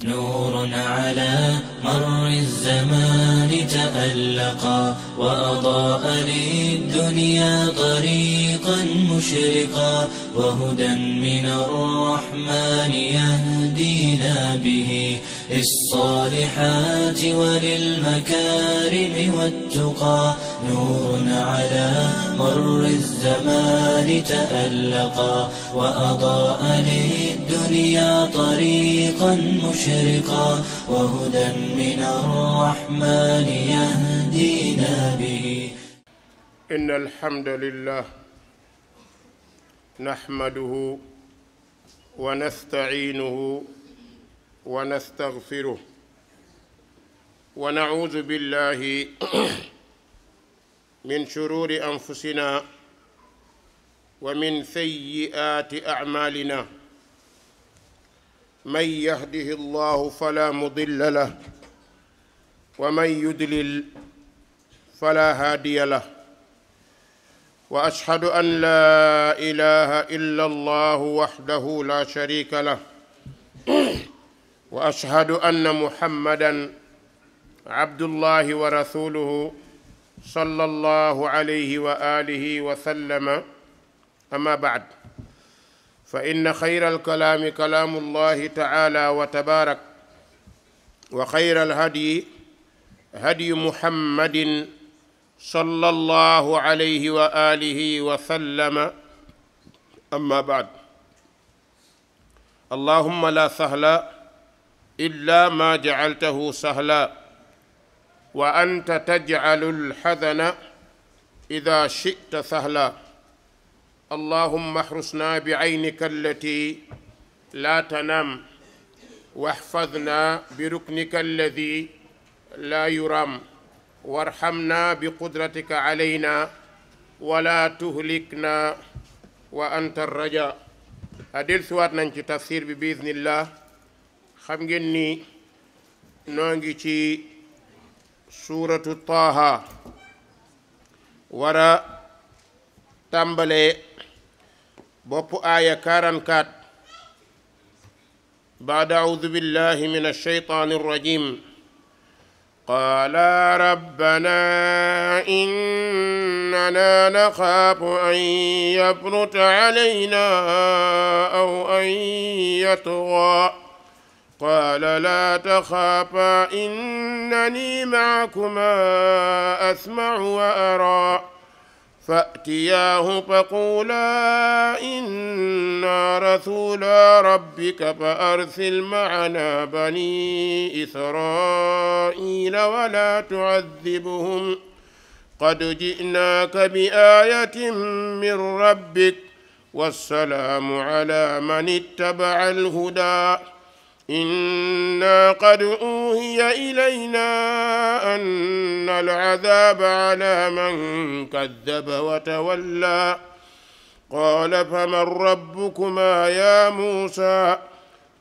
نور على مر الزمان تألقا وأضاء للدنيا طريقا مشرقا وهدى من الرحمن يهدينا به للصالحات وللمكارم والتقى. نور على مر الزمان تألقا وأضاء للدنيا طريقا مشرقا وهدى من الرحمن يهدينا به. إن الحمد لله نحمده ونستعينه ونستغفره ونعوذ بالله من شرور أنفسنا ومن سيئات أعمالنا. من يهده الله فلا مضل له ومن يضلل فلا هادي له، وأشهد أن لا إله إلا الله وحده لا شريك له، وأشهد أن محمدًا عبد الله ورسوله صلى الله عليه وآله وسلم. أما بعد، فإن خير الكلام كلام الله تعالى وتبارك، وخير الهدي هدي محمد صلى الله عليه وآله وسلم. أما بعد، اللهم لا سهل إلا ما جعلته سهلا وأنت تجعل الحزن إذا شئت سهلا. اللهم احرسنا بعينك التي لا تنام واحفظنا بركنك الذي لا يرام، وارحمنا بقدرتك علينا ولا تهلكنا وأنت الرجاء. adil suwaat nañ ci tafsir bi biiznillah. xam ngeen ni noo ngi ci suuratu Taaha wara tàmbalee bopp aaya 44 baada audu billahi min alsheytaani arrajim. qaala rabbana innana naxaafu an yafruta alayna aw an yatghaa. qaala laa taxaafaa innanii macakumaa asmacu wa araa. فأتياه فقولا إنا رسولا ربك فأرسل معنا بني إسرائيل ولا تعذبهم قد جئناك بآية من ربك والسلام على من اتبع الهدى. إنا قد أوحي إلينا أن العذاب على من كذب وتولى. قال فمن ربكما يا موسى؟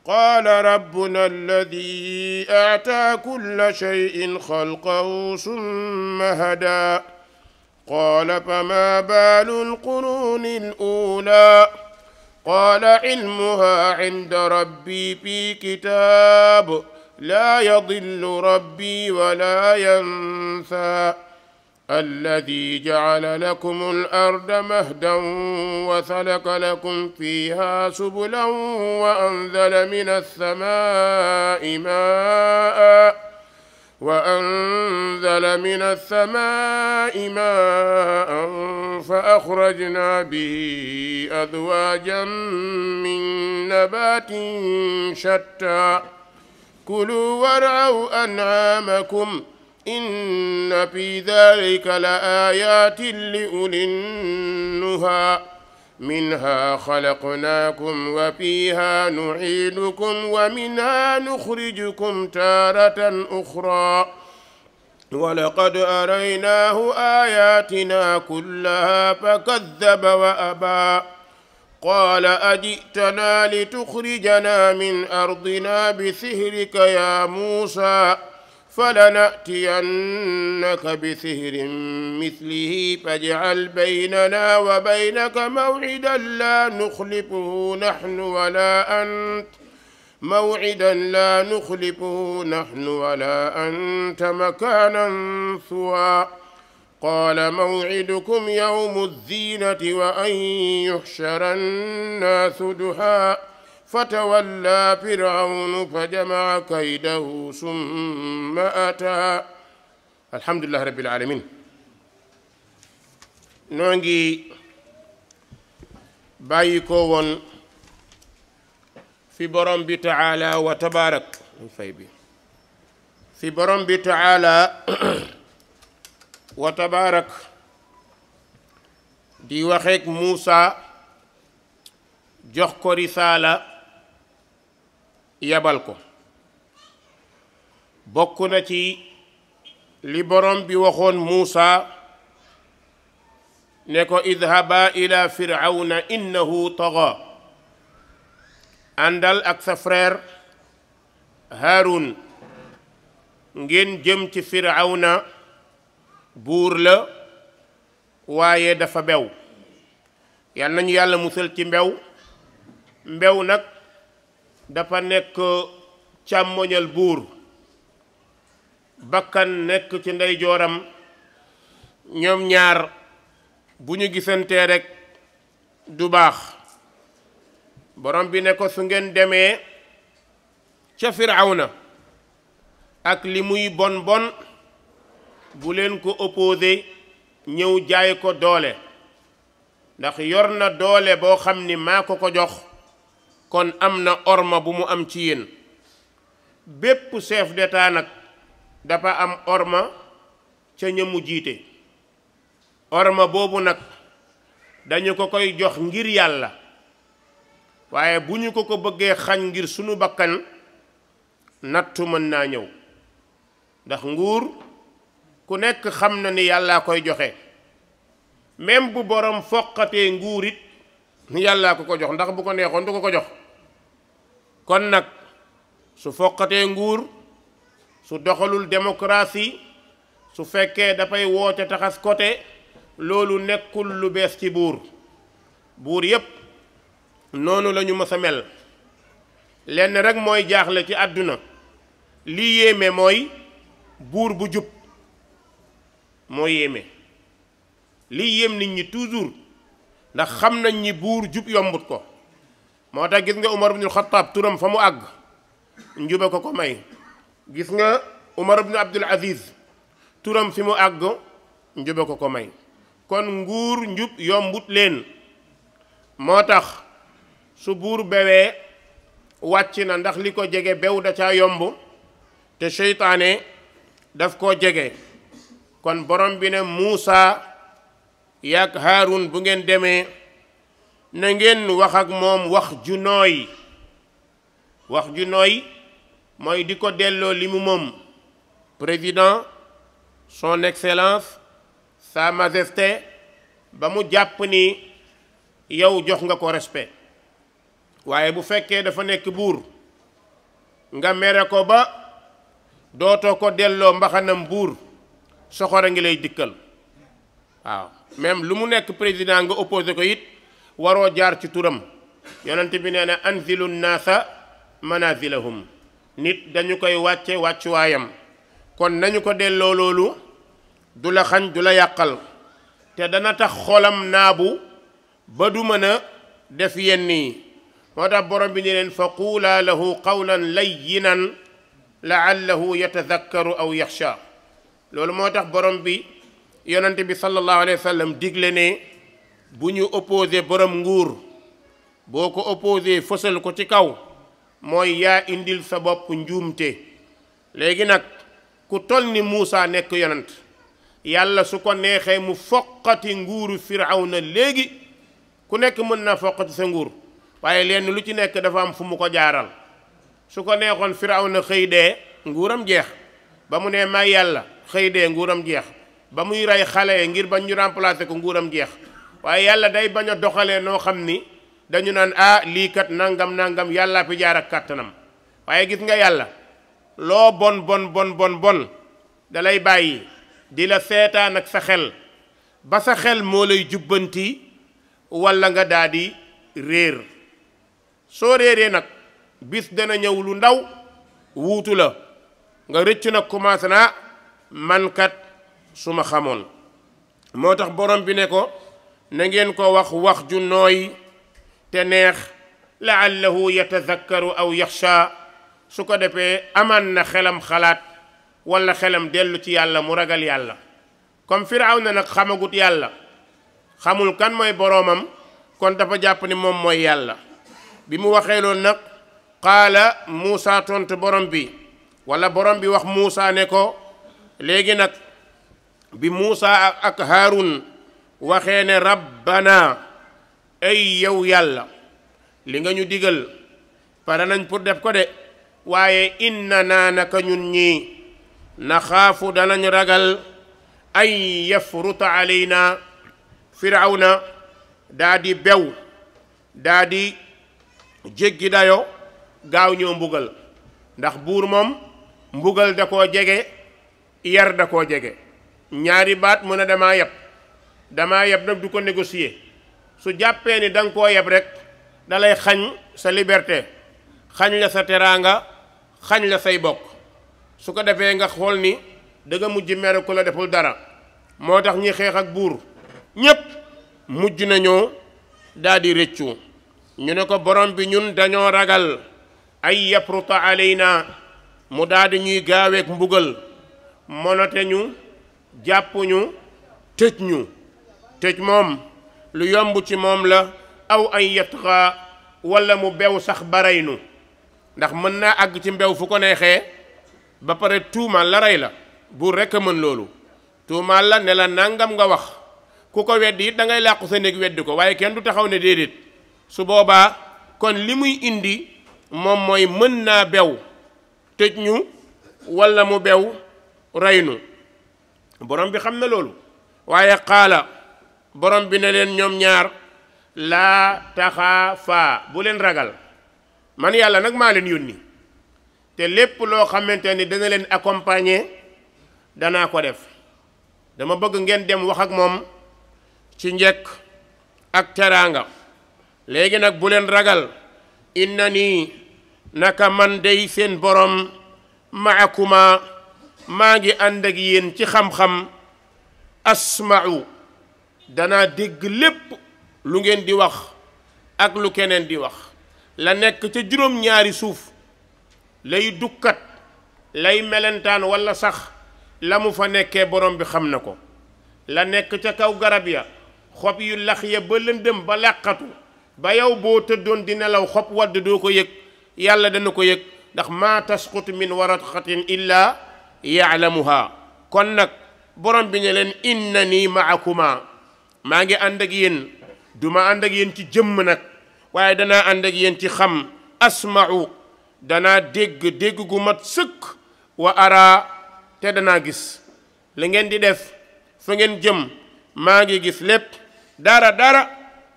قال ربنا الذي أعطى كل شيء خلقه ثم هدى. قال فما بال القرون الأولى؟ قال علمها عند ربي في كتاب لا يضل ربي ولا ينسى. الذي جعل لكم الأرض مهدا وسلك لكم فيها سبلا وأنزل من السماء ماء فأخرجنا به أزواجا من نبات شتى. كلوا وارعوا أنعامكم إن في ذلك لآيات لأولي النهى. منها خلقناكم وفيها نعيدكم ومنها نخرجكم تارة أخرى. ولقد أريناه آياتنا كلها فكذب وأبى. قال أجئتنا لتخرجنا من أرضنا بسحرك يا موسى؟ فلنأتينك بسحر مثله فاجعل بيننا وبينك موعدا لا نخلفه نحن ولا أنت موعدا لا نخلفه نحن ولا أنت مكانا سوى قال موعدكم يوم الزينة وأن يحشر الناس ضحى فتولى فرعون فجمع كيده ثم أتى. الحمد لله رب العالمين. نونغي بايكو وون في برم بي تعالى وتبارك في برم بي تعالى وتبارك دي وخيك موسى جوخ رسالة يبالكو بوكنا تي لي برم بي وخون موسى نكو اذهبا إلى فرعون إنه طغى àndal ak sa frère Haarun ngeen jëm ci Firawna buur la waaye dafa bew yal nañu yàlla musal ci mbew nag dafa nekk càmmoñal buur bakkan nekk ci ndeyjooram ñoom ñaar bu ñu gisantee rekk du baax borom bi ne ko su ngeen demee ca Firawna ak li muy bon bon bu leen ko opposé ñëw jaay ko doole ndax yor na doole boo xam ni maa ko jox kon am na orma bu mu am ci yéen bépp chef d'état nag dafa am orma ca ñamu jiite orma boobu nag dañu ko koy jox ngir yàlla waaye bu ñu ko bëggee xañ ngir sunu bakkan nattu mën naa ñëw ndax nguur ku nekk xam na ni yàllaa koy joxe même bu borom foqatee nguur it yàllaa ko jox ndax bu ko neexoon du ko jox kon nag su foqatee nguur su doxalul démocratie su fekkee dafay woote taxas côté loolu nekkul lu bees ci buur yépp noonu lañu mës a mel lenn rek mooy jaaxle ci àdduna lii yéeme mooy buur bu jub moo yéeme lii yéem nit ñi toujours ndax xam nañ ni buur jub yombut ko moo tax gis nga Umar ibnul Xattaab turam fa mu àgg njube ko may gis nga Umar ibnu Abdul Aziz turam fi mu àgg njube ko may kon nguur njub yombut leen moo tax su buur bewee wàcc na ndax li ko jege bew da caa yomb te seytaane daf koo jege kon borom bi ne Muusa yaak Haarun bu ngeen demee na ngeen wax ak moom wax ju nooy mooy di ko delloo li mu moom président son excellence sa majesté ba mu jàpp ni yow jox nga ko respect waaye bu fekkee dafa nekk buur nga mere ko ba dootoo ko delloo mbaxanam buur soxora ngi lay dikkal waaw même lu mu nekk président nga opposé ko it waroo jaar ci turam yonent bi nee na anzilu naasa manazilahum nit dañu koy wàcce wàccuwaayam kon nañu ko delloo loolu du la xañ du la yàqal te dana tax xolam naabu ba du mën a def yenn yi moo tax borom bi ni leen fa quulaa lahu qawlan layyinan la'allahu yatadakkaru aw yaxsha loolu moo tax borom bi yonent bi sallallahu alayhi wa sallam digle ne bu ñu opposé borom nguur boo ko opposé fësal ko ci kaw mooy yaa indil sa bopp njuumte léegi nag ku toll ni Muusa nekk yonent yàlla su ko neexee mu foqati nguuru Firawna léegi ku nekk mën na foqati sa nguur waaye lenn lu ci nekk dafa am fu mu ko jaaral su ko neexoon Firawna xëy dee nguuram jeex ba mu ne may yàlla xëy dee nguuram jeex ba muy rey xale ngir bañ ñu remplacer ko nguuram jeex waaye yàlla day bañ a doxalee noo xam ni dañu naan lii kat nangam yàllaa fi jaar ak kàttanam waaye gis nga yàlla loo bon dalay bàyyi di la seetaan ak sa xel ba sa xel moo lay jubbanti walla nga daal di réer soo réeree nag bis dana ñëw lu ndaw wuutu la nga rëcc nag commencé naa man kat su ma xamoon. moo tax borom bi ne ko na ngeen ko wax ju nooy te neex la'allahu yatazakkaru aw yaxsha su ko defee amaan na xelam xalaat wala xelam dellu ci yàlla mu ragal yàlla. comme Firawna nag xamagut yàlla xamul kan mooy boroomam kon dafa jàpp ni moom mooy yàlla. bi mu waxee loolu nag qaala Muusa tontu borom bi wala borom bi wax Muusa ne ko léegi nag bi Muusa ak Haarun waxee ne rabbana ay yow yàlla li nga ñu digal pare nañ pour def ko de waaye inna naa naka ñun ñii naxaafu danañ ragal ay yafruta alayna Firawna daa di bew daa di jéggi dayo gaaw ñoo mbugal ndax buur moom mbugal da koo jege yar da koo jege ñaari baat mu ne damaa yeb nag du ko négocier su jàppee ni da nga koo yeb rek da lay xañ sa liberté xañ la sa teraanga xañ la say bokk su ko defee nga xool ni da nga mujj mere ku la deful dara moo tax ñi xeex ak buur ñépp mujj nañoo daal di rëccu ñu ne ko borom bi ñun dañoo ragal ay yafruta alayna mu daal di ñuy gaaweek mbugal monote ñu jàpp ñu tëj moom lu yomb ci moom la aw ay yatxa wala mu bew sax baraynu ndax mën naa àgg ci mbew fu ko neexee ba pare tuumaal la rey la buur rekk a mën loolu tuumaal la ne la nangam nga wax ku ko weddi it da ngay làqu sa néeg weddi ko waaye kenn du taxaw ne déedéet su boobaa kon li muy indi moom mooy mën naa bew tëj ñu wala mu bew reynu borom bi xam na loolu waaye qaala borom bi ne leen ñoom ñaar laa taxaafaa bu leen ragal man yàlla nag maa leen yónni te lépp loo xamante ni dana leen accompagner danaa ko def dama bëgg ngeen dem wax ak moom ci njëkk ak teraanga léegi nag bu leen ragal inna nii naka man dey seen borom maakuma maa ngi ànd ak yéen ci xam-xam asma'u danaa dégg lépp lu ngeen di wax ak lu keneen di wax la nekk ca juróom-ñaari suuf lay dukkat lay melentaan walla sax la mu fa nekkee borom bi xam na ko la nekk ca kaw garab ya xob yu lax ya ba lëndëm ba làqatu ba yow boo tëddoon di nelaw xob wadd doo ko yëg yàlla dana ko yëg ndax maa tasqut min waraqatin illa yaalamuha kon nag borom bi ne leen innani maakuma maa ngi ànd ak yéen duma ànd ak yéen ci jëmm nag waaye danaa ànd ak yéen ci xam asma'u danaa dégg gu mat sëkk wa ara te danaa gis li ngeen di def fa ngeen jëm maa ngi gis lépp dara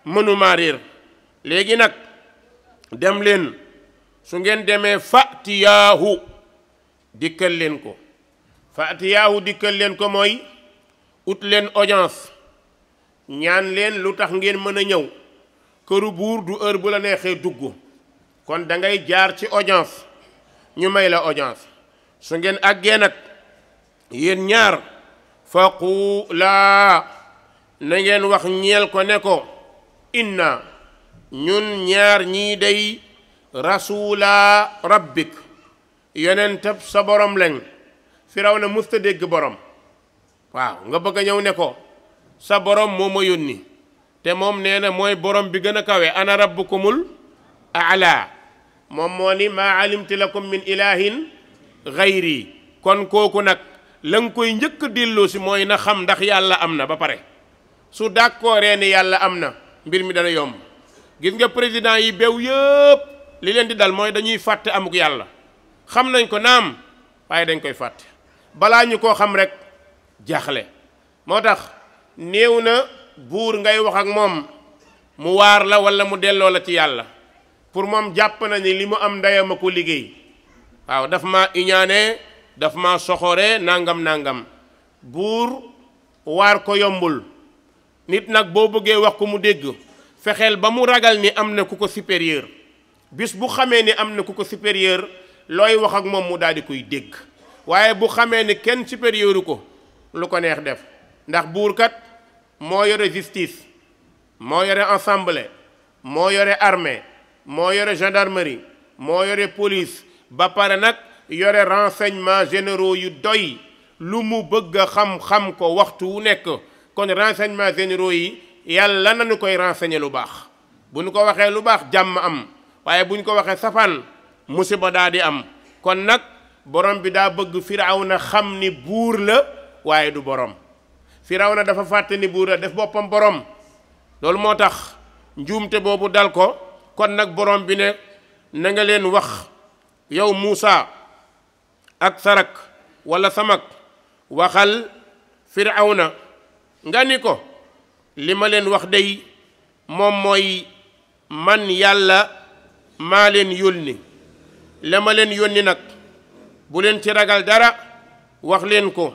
mënumaa réer léegi nag dem leen su ngeen demee fatiyaahu dikkal leen ko fatiyaahu dikkal leen ko mooy ut leen audience ñaan leen lu tax ngeen mën a ñëw këru buur du heure bu la neexee dugg kon da ngay jaar ci audience ñu may la audience su ngeen àggee nag yéen ñaar faqulaa na ngeen wax ñeel ko ne ko inna ñun ñaar ñii day rasula rabbik yonentab sa borom lañ Firawna musta dégg borom waaw nga bëgg a ñëw ne ko sa borom moo ma yónni te moom nee na mooy borom bi gën a kawe ana rabbukumul aala moom moo ni maa alimtu lakum min ilahin gayri kon kooku nag la nga koy njëkk a delloo si mooy na xam ndax yàlla am na ba pare su d'accordee ni yàlla am na mbir mi dana yomb gis nga président yi bew yëpp li leen di dal mooy dañuy fàtte amuk yàlla xam nañ ko naam waaye dañ koy fàtte balaa ñu koo xam rek jaaxle moo tax néew na buur ngay wax ak moom mu waar la walla mu delloo la ci yàlla pour moom jàpp na ni li mu am ndeyam a ko liggéey waaw daf ma iñaane daf ma soxore nangam buur waar ko yombul nit nag boo bëggee wax ko mu dégg fexeel ba mu ragal ni am na ku ko supérieur bis bu xamee ni am na ku ko supérieur looy wax ak moom mu daal di koy dégg. waaye bu xamee ni kenn supérieur ko lu ko neex def, ndax buur kat moo yore justice, moo yore assemblée, moo yore armée, moo yore gendarmerie, moo yore police, ba pare nag yore renseignements généraux yu doy. lu mu bëgg a xam-xam ko waxtu wu nekk. kon renseignements généraux yi yàlla nañu koy renseigner lu baax. bu ñu ko waxee lu baax jàmm am, waaye bu ñu ko waxee safaan musiba daa di am. kon nag borom bi daa bëgg Firawna xam ni buur la waaye du borom. Firawna dafa fàtte ni buur la, def boppam borom. loolu moo tax njuumte boobu dal ko. kon nag borom bi ne na nga leen wax yow Muusa ak sarak wala samak waxal Firawna nga ni ko li ma leen wax day moom mooy man yàlla maa leen yónni. la ma leen yónni nag bu leen ci ragal dara, wax leen ko.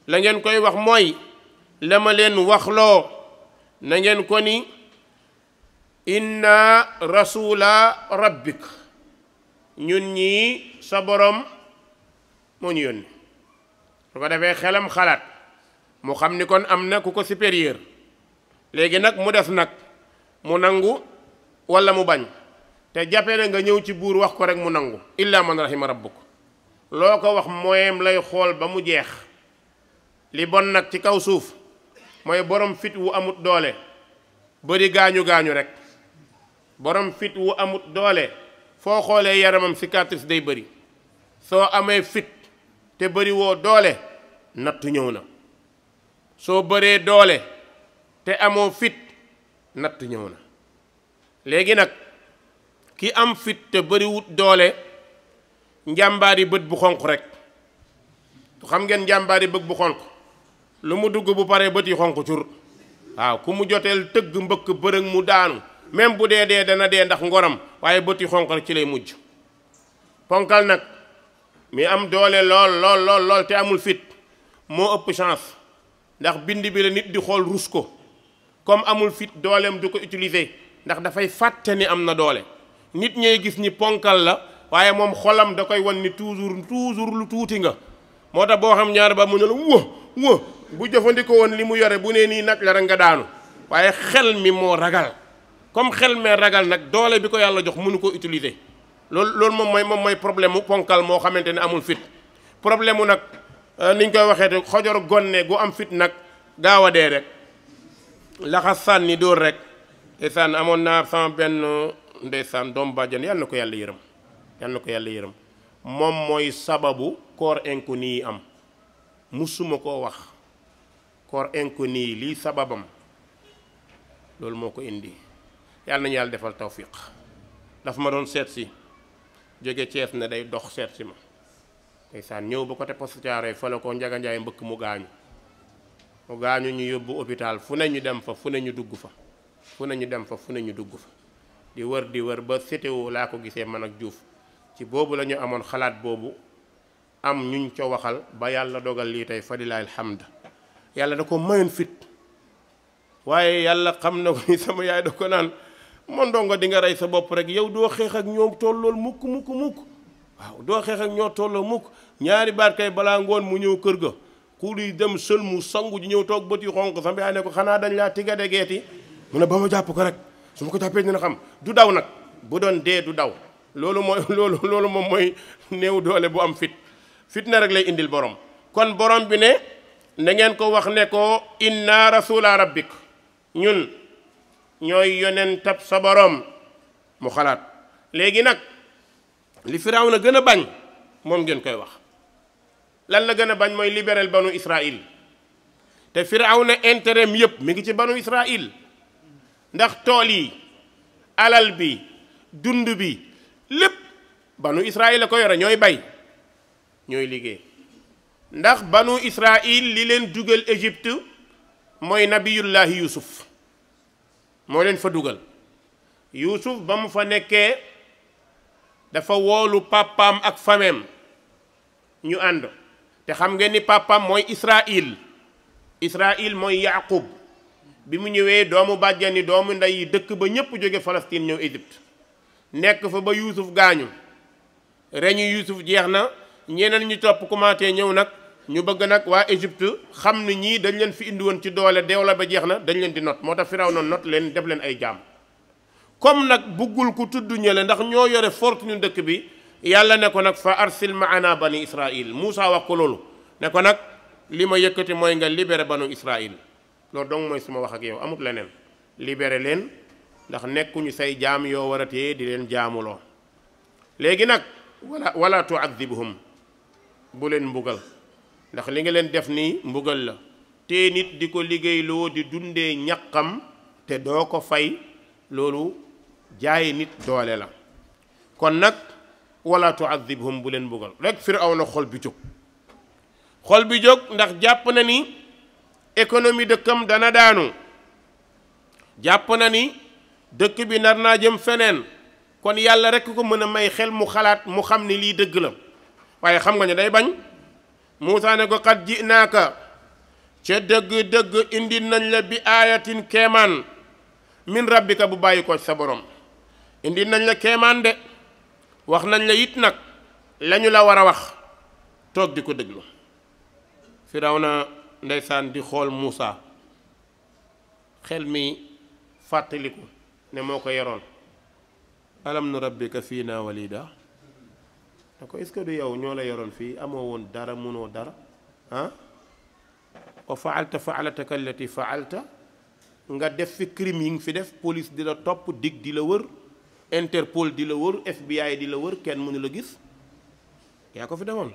la ngeen koy wax mooy la ma leen waxloo na ngeen ko ni inna rasula rabbik, ñun ñii sa borom moo ñu yónni. su ko defee xelam xalaat mu xam ni kon am na ku ko supérieur. léegi nag mu des nag mu nangu walla mu bañ. te jàppe na nga ñëw ci buur wax ko rek mu nangu. illa man rahima rabbuk, loo ko wax mooyem lay xool ba mu jeex. li bon nag ci kaw suuf mooy borom fit wu amut doole bari gaañu gaañu rek. borom fit wu amut doole foo xoolee yaramam cicatrice day bëri. soo amee fit te bëri woo doole nattu ñëw na. soo bëree doole te amoo fit nattu ñëw na. léegi nag ki am fit te bëriwut doole njàmbaari bët bu xonq rek. xam ngeen njàmbaari bët bu xonq lu mu dugg bu paree bët yi xonq cur. waaw ku mu joteel tëgg mbëkk bërëg mu daanu même bu dee dana dee ndax ngoram, waaye bët yi xonq rek ci lay mujj. ponkal nag mi am doole lool te amul fit moo ëpp chance, ndax bind bi la nit di xool rus ko. comme amul fit dooleem du ko utiliser ndax dafay fàtte ni am na doole. nit ñay gis ni ponkal la waaye moom xolam da koy wan ni toujours lu tuuti nga. moo tax boo xam ñaar ba mu ne la wa bu jëfandikoo woon li mu yore bu nee nii nag la rek nga daanu. waaye xel mi moo ragal, comme xel mee ragal nag doole bi ko yàlla jox mënu ko utiliser. loolu moom mooy problème mu ponkal moo xamante ne amul fit. problème mu nag niñ koy waxee te xojor gonne gu am fit nag gaaw a dee rek laxas sànni dóor rek. ndeysaan amoon naa sama benn ndeysaan doom bàjjan yal na ko yàlla yërëm moom mooy sababu corps inconnu yi am. musuma koo wax corps inconnu yi lii sababam loolu moo ko indi. yàlla nañu yàlla defal tawfiq. daf ma doon seet si jóge Cees ne day dox seet si ma. ndeysaan ñëw ba côté poste Thiaroye fa la ko Njaga Njaay mbëkk mu gaañu ñu yóbbu hôpital fu ne ñu dem fa fu ne ñu dugg fa. di wër ba CTO laa ko gisee man ak Diouf ci boobu la ñu amoon xalaat boobu am ñuñ ca waxal ba yàlla dogal lii tey fadilaay alhamd. yàlla da ko mayoon fit waaye yàlla xam na ko ni sama yaay da ko naan man ndongo di nga rey sa bopp rek yow doo xeex ak ñoom tollool mukk. waaw doo xeex ak ñoo tolloo mukk. ñaari baat kay balaa ngoon mu ñëw kër ga ku di dem sël mu sangu ji ñëw toog bët yu xonq sama yaay ne ko xanaa dañ laa tiga de geeti mu ne ba ma jàpp ko rek su ma ko jàppee dina xam du daw nag bu doon dee du daw. loolu moom mooy néew doole bu am fit na rek lay indil borom. kon borom bi ne na ngeen ko wax ne ko inna rasula rabbik, ñun ñooy yonentab sa borom. mu xalaat léegi nag li Firawna gën a bañ moom ngeen koy wax. lan la gën a bañ mooy libéral banu Israël. te Firawna intérêt mi yëpp mi ngi ci banu Israël. ndax tool yi alal bi dund bi lépp banu Israël la ko yore. ñooy bay ñooy liggéey. ndax banu Israël li leen dugal Égypte mooy nabiyullahi Yuusuf moo leen fa dugal. Yuusuf ba mu fa nekkee dafa woolu papaam ak fameem ñu ànd. te xam ngeen ni papaam mooy Israël mooy Yaaqub. bi mu ñëwee doomu bàjjani doomu ndey yi dëkk ba ñépp jóge Palestine ñëw Égypte. nekk fa ba Yuusuf gaañu reñu Yuusuf jeex na ñeneen ñu topp commencé ñëw nag ñu bëgg nag waa Égypte xam ne ñii dañ leen fi indi woon ci doole deewla ba jeex na dañ leen di not moo tax Firawna not leen def leen ay jaam comme nag buggul ku tudd ñële ndax ñoo yore fortune dëkk bi yàlla ne ko nag fa arsil maana bani Israil Muusa wax ko loolu ne ko nag li ma yëkkati mooy nga libéré banu Israil loolu donc mooy suma wax ak yow amut leneen libéré leen ndax nekkuñu say jaam yoo war a téye di leen jaamuloo léegi nag wala tuadibhum bu leen mbugal ndax li nga leen def nii mbugal la te nit di ko liggéeyloo di dundee ñaqam te doo ko fay loolu jaay nit doole la kon nag wala tuadibhum bu leen mbugal rek Firawna xol bi jóg ndax jàpp na ni économie dëkkam dana daanu jàpp na ni dëkk bi nar naa jëm feneen kon yàlla rekk ko mën a may xel mu xalaat mu xam ni lii dëgg la waaye xam nga ne day bañ Muusaa ne ko xat ji naaka ca dëgg-dëgg indi nañ la bi aayatin keemaan min rabbika bu bàyyi ko sa borom indi nañ la keemaan de wax nañ la it nag lañu la war a wax toog di ko déglu Firawna ndeysaan di xool Muusaa xel mi fàttaliku ne moo ko yoroon alam nu rabbika fiina walida ne ko est-ce que du yow ñoo la yoroon fii amoo woon dara munoo dara ah wa faalta faalataka allati faalta nga def fi crime yi nga fi def police di la topp dig di la wër Interpol di la wër FBI di la wër kenn mënu la gis yaa ko fi demoon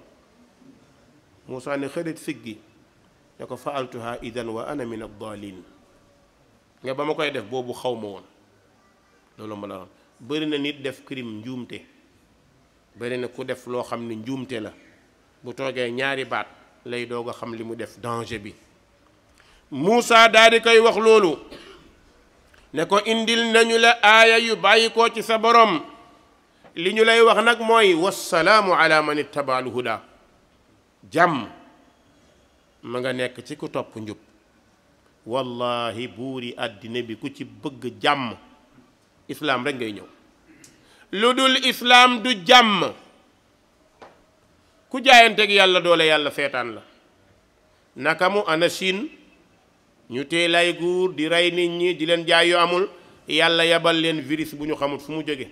Muusaa ne xërit siggi ne ko faaltuha idan wa ana min ad-daalin nga ba ma koy def boobu xaw ma woon loolu ma la woon bëri na nit def crime njuumte bëri na ku def loo xam ne njuumte la bu toogee ñaari baat lay doog a xam li mu def danger bi Muusaa daal di koy wax loolu ne ko indil nañu la aaya yu bàyyi ko ci sa borom li ñu lay wax nag mooy wassalaamu ala man ittaba al huda jàmm ma nga nekk ci ku topp njub wallahi buuri àddina bi ku ci bëgg jàmm islaam rek ngay ñëw lu dul islaam du jàmm ku jaayanteeg yàlla doole yàlla seetaan la naka mu ana Chine ñu tee lay guur di rey nit ñi di leen jaay yu amul yàlla yabal leen virus bu ñu xamul fu mu jóge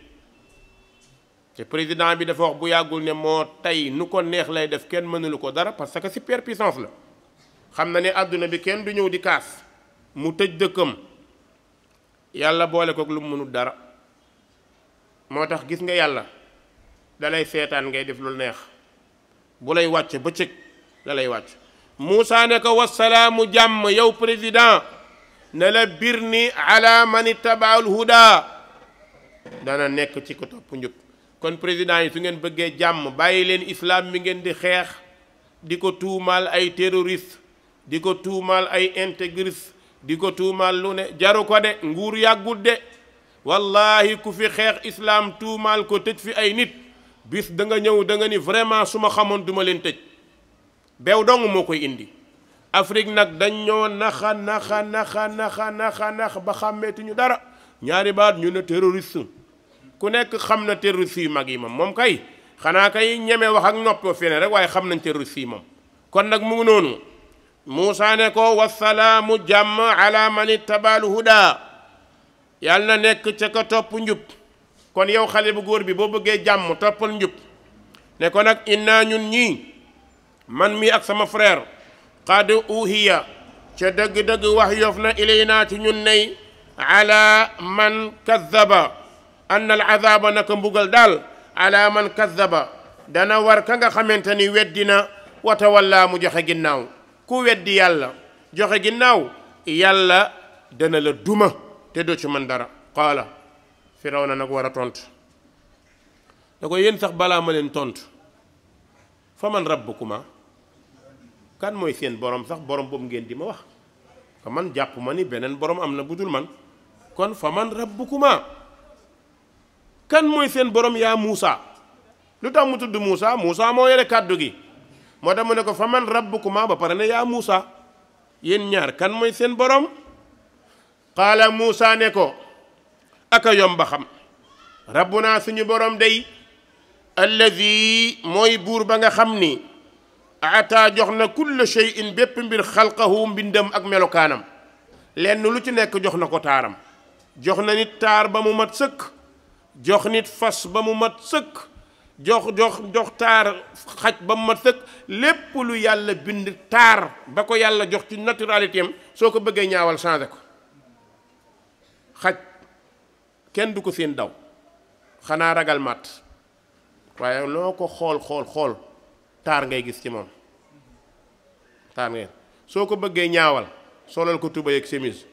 te président bi dafa wax bu yàggul ne moo tey nu ko neex lay def kenn mënulu ko dara parce que superpuissance la xam na ne àdduna bi kenn du ñëw di kaas mu tëj dëkkam yàlla boole ko lu mu mënul dara moo tax gis nga yàlla dalay seetaan ngay def lu neex bu lay wàcc bëccëg la lay wàcc Muusaa ne ko wassalaamu jàmm yow président ne la bir ni ala man ittabaal huda dana nekk ci ko topp njub kon président yi su ngeen bëggee jàmm bàyyi leen islam mi ngeen di xeex di ko tuumaal ay terroriste di ko tuumaal ay intégriste di ko tuumaal lu ne jaru ko de nguur yàggul de wallahi ku fi xeex islam tuumaal ko tëj fi ay nit bis da nga ñëw da nga ni vraiment su ma xamoon duma leen tëj beew dong moo koy indi Afrique nag dañ ñoo naxa ba xàmmeetuñu dara ñaari baat ñu ne terroriste ku nekk xam na terroriste yu mag yi moom kay xanaa kay ñeme wax ak noppoo fene rek waaye xam nañ terroriste yi moom kon nag mu ngi noonu Muusaa ne ko wassalaamu jàmm ala man ittabaal huda yàlla na nekk ca ka topp njub kon yow xale bu góor bi boo bëggee jàmm toppal njub ne ko nag innaa ñun ñii man mi ak sama frère qad uhiya ca dëgg-dëgg wax yof na ilaynaa ci ñun ney ala man kazzaba anna al azaba naka mbugal daal ala man kazzaba dana war ka nga xamante ni weddina wa tawalla mu joxe ginnaaw ku weddi yàlla joxe ginnaaw yàlla dana la duma te doo ci mën dara qaala Firawna nag war a tontu da ko yéen sax balaa ma leen tontu fa man rabbukuma kan mooy seen borom sax borom boobu ngeen di ma wax ka man jàpp ma ni beneen borom am na bu dul man kon fa man rabbukuma kan mooy seen borom yaa Muusaa lu tax mu tudd Muusaa Muusaa moo yore kàddu gi moo tax mu ne ko fa man rabbukuma ba pare ne yaa Muusaa yéen ñaar kan mooy seen borom qaala Muusaa ne ko aka yomba xam rabbuna suñu borom day alladi mooy buur ba nga xam ni ata jox na kulla shay'in bépp mbir xalqahu mbindam ak melokaanam lenn lu ci nekk jox na ko taaram jox na nit taar ba mu mat sëkk jox nit fas ba mu mat sëkk jox taar xaj ba mu mat sëkk lépp lu yàlla bind taar ba ko yàlla jox ci naturalité am soo ko bëggee ñaawal changé ko xaj kenn du ko seen daw xanaa ragal mat waaye loo ko xool taar ngay gis ci moom taar ngay soo ko bëggee ñaawal solal ko tubéy ak chemise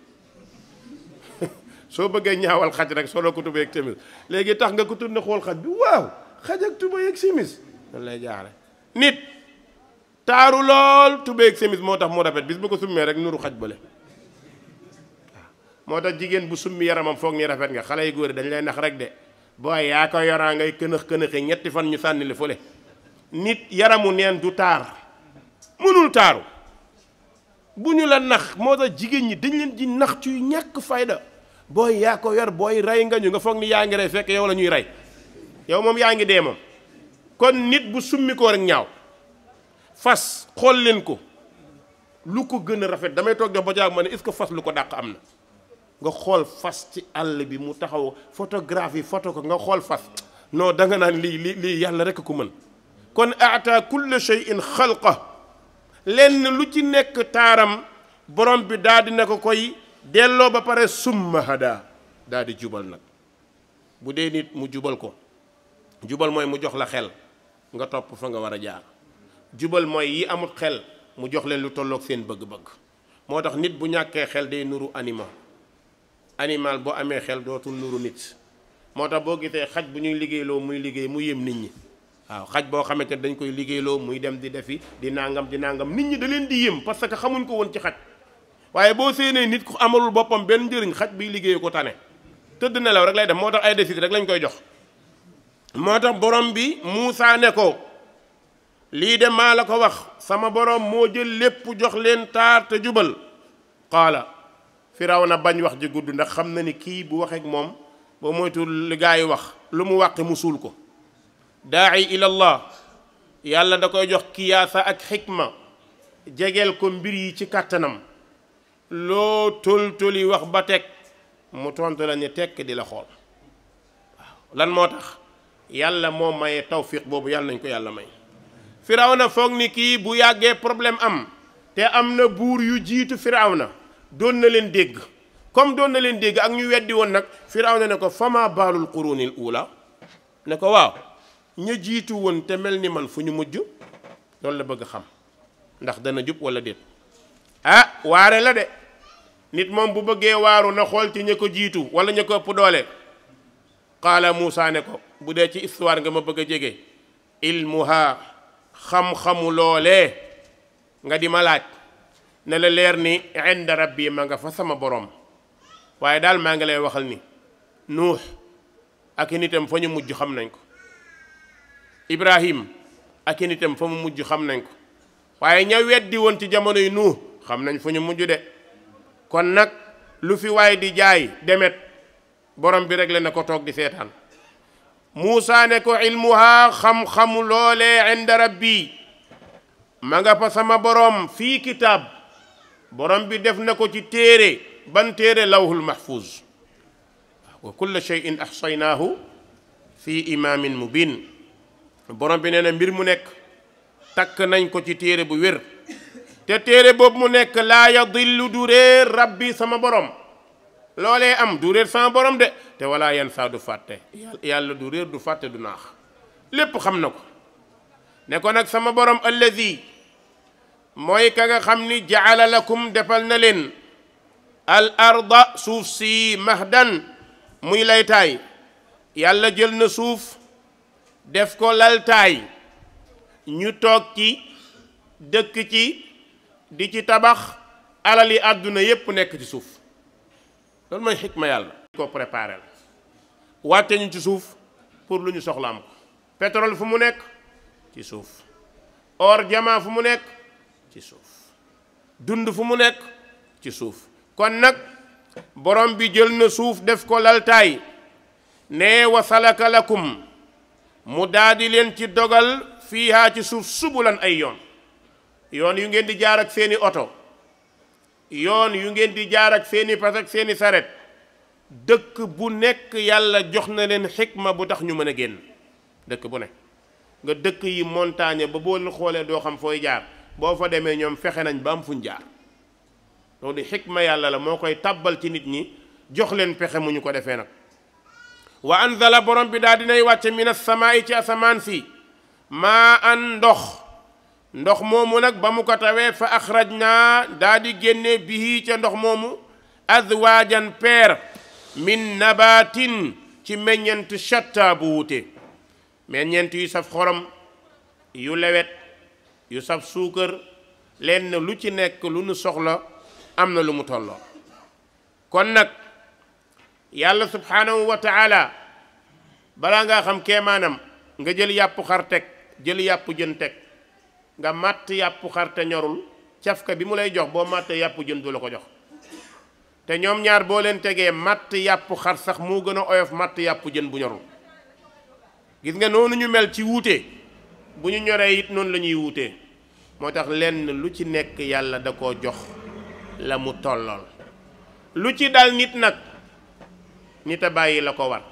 soo bëggee ñaawal xaj rek solal ko tubéy ak chemise léegi tax nga ko tourné xool xaj bi waaw xaj ak tubéy ak chemise loolu lay jaare nit taaru lool tubéy ak chemise moo tax mu rafet bis bu ko summee rek nuru xaj bële waaw moo tax jigéen bu summi yaramam foog ni rafet nga xale yu góor dañ lay nax rek de booy yaa ko yoraa ngay kënëx ñetti fan ñu sànni la fële nit yaramu neen du taar mënul taaru bu ñu la nax moo tax jigéen ñi dañ leen di nax ci ñàkk fayda booy yaa ko yor booy rey nga ñu nga foog ni yaa ngi rey fekk yow la ñuy rey yow moom yaa ngi dee moom kon nit bu summi ko rek ñaaw fas xool leen ko lu ko gën a rafet damay toog jox ba jaag ma ne est-ce que fas lu ko dàq am na nga xool fas ci àll bi mu taxaw photographie photo ko nga xool fas non danga naan lii yàlla rek ko mën kon ata kulla shay'in xalqa lenn lu ci nekk taaram borom bi daal di na ko koy delloo ba pare summa hada daal di jubal nag bu dee nit mu jubal ko jubal mooy mu jox la xel nga topp fa nga war a jaar jubal mooy yi amut xel mu jox leen lu tolloog seen bëgg-bëgg moo tax nit bu ñàkkee xel day nuru animal boo amee xel dootul nuru nit moo tax boo gisee xaj bu ñuy liggéeyloo muy liggéey mu yëm nit ñi waaw xaj boo xamante ne dañ koy liggéeyloo muy dem di defi di nangam nit ñi da leen di yëm parce que xamuñ ko woon ci xaj waaye boo séenee nit ku amalul boppam benn njëriñ xaj biy liggéey ko tane tëdd nelaw rek lay def moo tax ay décider rek lañ koy jox moo tax borom bi Muusaa ne ko lii de maa la ko wax sama borom moo jël lépp jox leen taar te jubal qaala Firawna bañ wax ji gudd ndax xam na ni kii bu waxeek moom ba moytul li gaa yi wax lu mu wàqi mu suul ko daa'i ilallah yàlla da koy jox kiyaasa ak xikma jegeel ko mbir yi ci kàttanam loo tol-toli wax ba teg mu tontu la ni tekk di la xool waaw lan moo tax yàlla moo maye tawfiq boobu yàlla nañ ko yàlla may Firawna foog ni kii bu yàggee problème am te am na buur yu jiitu Firawna doon na leen dégg comme doon na leen dégg ak ñu weddi woon nag Firawna ne ko fama baalul qurunil ula ne ko waaw ña jiitu woon te mel ni man fu ñu mujj loolu la bëgg xam ndax dana jub wala déet ah waare la de nit moom bu bëggee waaru na xool ci ña ko jiitu wala ña ko ëpp doole qaala Muusaa ne ko bu dee ci histoire nga ma bëgg a jege ilmuha xam-xamu loolee nga di ma laaj ne la leer ni inda rabbi ma nga fa sama borom waaye daal maa ngi lay waxal ni nuux ak i nitam fa ñu mujj xam nañ ko Ibrahim ak i nitam fa mu mujj xam nañ ko waaye ña weddi woon ci jamono yi nuux xam nañ fa ñu mujj de kon nag lu fi waay di jaay demet borom bi rek la na ko toog di seetaan Muusaa ne ko ilmuha xam-xamu loolee inda rabbi ma nga fa sama borom fii kitaab borom bi def na ko ci téere ban téere lawhul mahfuz wa kulla shay'in ahsaynaahu fi imaamin mubin borom bi nee na mbir mu nekk takk nañ ko ci téere bu wér te téere boobu mu nekk laa yadillu du réer rabbi sama borom loolee am du réer sama borom de te wala yansa du fàtte yàlla du réer du fàtte du naax lépp xam na ko ne ko nag sama borom allazi mooy ka nga xam ni jaala lakum defal na leen al arda suuf si mahdan muy laytaay yàlla jël na suuf def ko laltaay ñu toog ci dëkk ci di ci tabax alali àdduna yépp nekk ci suuf loolu mooy xikma yàlla ko préparé la wàcce ñu ci suuf pour lu ñu soxla am ko pétrole fu mu nekk ci suuf or diamant fu mu nekk ci suuf dund fu mu nekk ci suuf kon nag borom bi jël na suuf def ko laltaay ne wa salaka lakum mu daadi leen ci dogal fiihaa ci suuf subulan ay yoon yu ngeen di jaar ak seeni oto, yoon yu ngeen di jaar ak seeni fas ak seeni saret. dëkk bu nekk yàlla jox na leen xikma bu tax ñu mën a génn. dëkk bu nekk nga dëkk yi montagne ba boo leen xoolee doo xam fooy jaar, boo fa demee ñoom fexe nañ ba am fuñ jaar. loolu xikma yàlla la moo koy tàbbal ci nit ñi, jox leen pexe mu ñu ko defee nag. wa anzala borom bi daal dinay wàcce min as-samaa'i ci asamaan si maa an ndox moomu nag ba mu ko tawee fa axrajnaa daa di génne bihi ca ndox moomu azwaajan peer min nabatin ci meññent shatta bu wute, meññent yu saf xorom, yu lewet, yu saf suukar, lenn lu ci nekk lu nu soxla am na lu mu tolloo. kon nag yàlla subhaanahu wa taala balaa ngaa xam keemaanam nga jël yàpp xar teg, jël yàpp jën teg, nga màtt yàpp xar te ñorul, cafka bi mu lay jox boo màttee yàpp jën du la ko jox. te ñoom ñaar boo leen tegee màtt yàpp xar sax moo gën a oyof màtt yàpp jën bu ñorul. gis nga noonu ñu mel ci wuute, bu ñu ñoree it noonu la ñuy wuutee. moo tax lenn lu ci nekk yàlla da koo jox la mu tollool. lu ci dal nit nag nit a bàyyi la ko war.